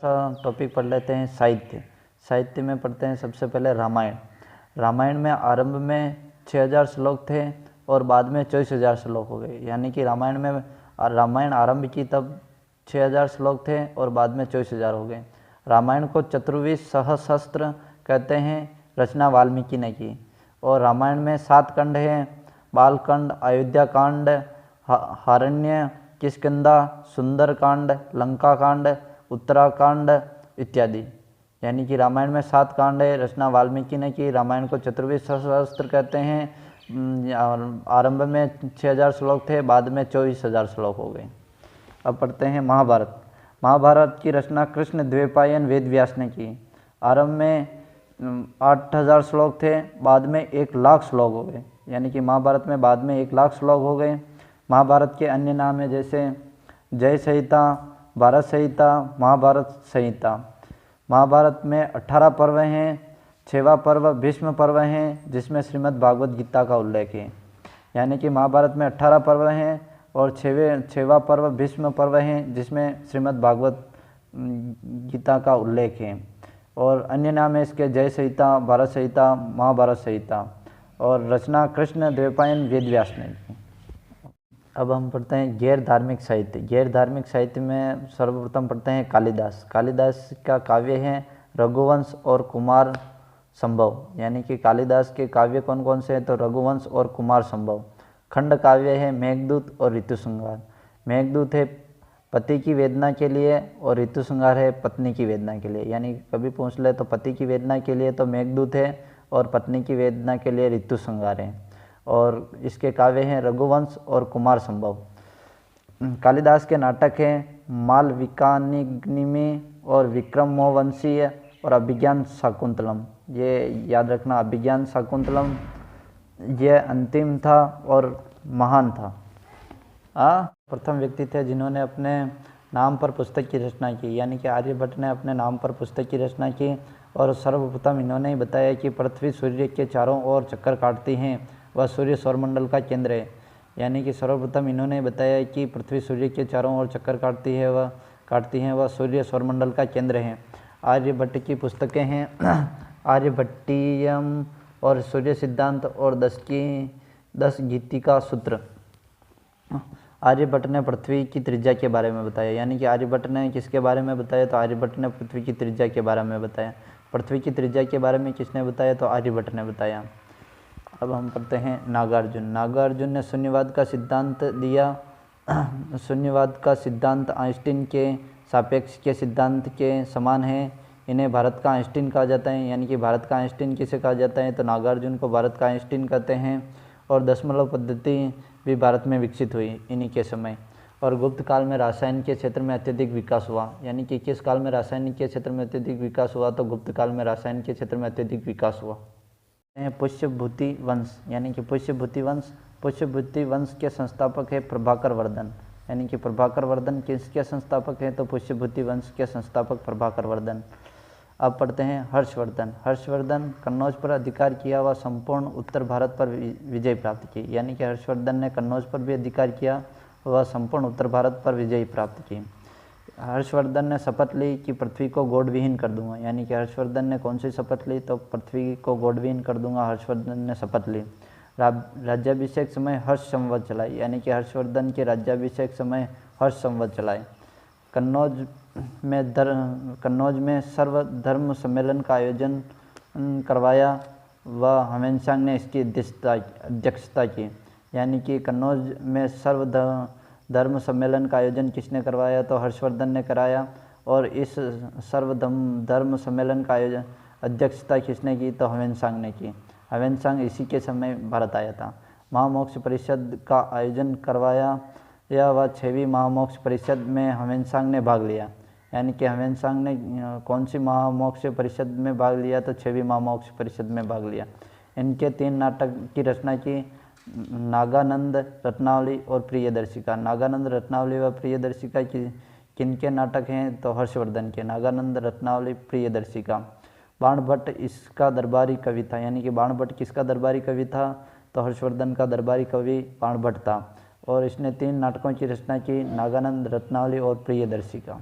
Topic पढ़ लेते हैं साहित्य। साहित्य में पढ़ते हैं सबसे पहले रामायण। रामायण में आरंभ में 6000 श्लोक थे और बाद में 24,000 श्लोक हो गए। यानी कि रामायण आरंभ की तब 6000 श्लोक थे और बाद में 24,000 हो गए। रामायण को चतुर्विश सहस्त्र कहते हैं, रचना वाल्मीकि ने की। और रामायण में 7 खंड हैं: बालकांड, अयोध्या कांड, हारण्य, किष्किंधा, सुंदरकांड, लंका कांड, उत्तराकांड इत्यादि। यानी कि रामायण में 7 कांड है, रचना वाल्मीकि ने की। रामायण को चतुर्विश सहस्त्र कहते हैं। आरंभ में 6000 श्लोक थे, बाद में 24,000 श्लोक हो गए। अब पढ़ते हैं महाभारत। महाभारत की रचना कृष्ण द्वैपायन वेद व्यास ने की। आरंभ में 8000 श्लोक थे, बाद में 1,00,000 श्लोक हो गए। यानी कि महाभारत में बाद में 1,00,000 श्लोक हो गए। महाभारत के अन्य नाम है जैसे जय संहिता, भारत संहिता, महाभारत संहिता। महाभारत में 18 पर्व हैं। 6वां पर्व भीष्म पर्व हैं, जिसमें श्रीमद् भागवत गीता का उल्लेख है। यानी कि महाभारत में 18 पर्व हैं और 6वां पर्व भीष्म पर्व हैं, जिसमें श्रीमद् भागवत गीता का उल्लेख है। और अन्य नाम है इसके जय संहिता, भारत संहिता, महाभारत संहिता। और रचना कृष्ण द्वैपायन वेद व्यास ने की। अब हम पढ़ते हैं गैर धार्मिक साहित्य। गैर धार्मिक साहित्य में सर्वप्रथम पढ़ते हैं कालिदास। कालिदास का काव्य है रघुवंश और कुमार संभव। यानी कि कालिदास के काव्य कौन कौन से हैं? तो रघुवंश और कुमार संभव। खंड काव्य है मेघदूत और ऋतुसंहार। मेघदूत है पति की वेदना के लिए और ऋतुसंहार है पत्नी की वेदना के लिए। यानी कभी पूछ ले तो पति की वेदना के लिए तो मेघदूत है और पत्नी की वेदना के लिए ऋतुसंहार है। और इसके काव्य हैं रघुवंश और कुमार संभव। कालिदास के नाटक हैं मालविकाग्निमी और विक्रमोर्वशीय और अभिज्ञान शाकुंतलम। ये याद रखना, अभिज्ञान शाकुंतलम ये अंतिम था और महान था। प्रथम व्यक्ति थे जिन्होंने अपने नाम पर पुस्तक की रचना की। यानी कि आर्यभट्ट ने अपने नाम पर पुस्तक की रचना की और सर्वप्रथम इन्होंने ही बताया कि पृथ्वी सूर्य के चारों ओर चक्कर काटती हैं, वह सूर्य सौरमंडल का केंद्र है। यानी कि सर्वप्रथम इन्होंने बताया कि पृथ्वी सूर्य के चारों ओर चक्कर काटती हैं, वह सूर्य सौरमंडल का केंद्र है। आर्यभट्ट की पुस्तकें हैं आर्यभट्टीयम और सूर्य सिद्धांत और 10 गीतिका सूत्र। आर्यभट्ट ने पृथ्वी की त्रिज्या के बारे में बताया। यानी कि आर्यभट्ट ने किसके बारे में बताया? तो आर्यभट्ट ने पृथ्वी की त्रिज्या के बारे में बताया। पृथ्वी की त्रिज्या के बारे में किसने बताया? तो आर्यभट्ट ने बताया। अब हम पढ़ते हैं नागार्जुन। नागार्जुन ने शून्यवाद का सिद्धांत दिया। शून्यवाद का सिद्धांत आइंस्टीन के सापेक्ष के सिद्धांत के समान है। इन्हें भारत का आइंस्टीन कहा जाता है। यानी कि भारत का आइंस्टीन किसे कहा जाता है? तो नागार्जुन को भारत का आइंस्टीन कहते हैं। और दशमलव पद्धति भी भारत में विकसित हुई इन्हीं के समय। और गुप्त काल में रसायन के क्षेत्र में अत्यधिक विकास हुआ। यानी कि किस काल में रासायनिक के क्षेत्र में अत्यधिक विकास हुआ? तो गुप्त काल में रसायन के क्षेत्र में अत्यधिक विकास हुआ। पुष्यभूति वंश। यानी कि पुष्यभूति वंश के संस्थापक है प्रभाकर वर्धन। यानी कि प्रभाकर वर्धन किसके संस्थापक हैं? तो पुष्यभूति वंश के संस्थापक प्रभाकर वर्धन। अब पढ़ते हैं हर्षवर्धन। हर्षवर्धन कन्नौज पर अधिकार किया व संपूर्ण उत्तर भारत पर विजय प्राप्त की। यानी कि हर्षवर्धन ने कन्नौज पर भी अधिकार किया व संपूर्ण उत्तर भारत पर विजय प्राप्त की। हर्षवर्धन ने शपथ ली कि पृथ्वी को गोडविहीन कर दूंगा। यानी कि हर्षवर्धन ने कौन सी शपथ ली? तो पृथ्वी को गोडविहीन कर दूंगा हर्षवर्धन ने शपथ ली। राज्याभिषेक समय हर्ष संवत चलाई। यानी कि हर्षवर्धन के राज्याभिषेक समय हर्ष संवत चलाए। कन्नौज में सर्वधर्म सम्मेलन का आयोजन करवाया व ह्वेनसांग ने इसकी अध्यक्षता की। यानी कि कन्नौज में सर्वधर्म सम्मेलन का आयोजन किसने करवाया? तो हर्षवर्धन ने कराया। और इस सर्वधर्म सम्मेलन का आयोजन अध्यक्षता किसने की? तो ह्वेनसांग ने की। ह्वेनसांग इसी के समय भारत आया था। महामोक्ष परिषद का आयोजन करवाया या वह 6वीं महामोक्ष परिषद में ह्वेनसांग ने भाग लिया। यानी कि ह्वेनसांग ने कौन सी महामोक्ष परिषद में भाग लिया? तो 6वीं महामोक्ष परिषद में भाग लिया। इनके 3 नाटक की रचना की, नागानंद, रत्नावली और प्रियदर्शिका। नागानंद, रत्नावली व प्रियदर्शिका किनके नाटक हैं? तो हर्षवर्धन के। नागानंद, रत्नावली, प्रियदर्शिका। बाणभट्ट इसका दरबारी कवि था। यानी कि बाणभट्ट किसका दरबारी कवि था? तो हर्षवर्धन का दरबारी कवि बाणभट्ट था। और इसने 3 नाटकों की रचना की, नागानंद, रत्नावली और प्रियदर्शिका।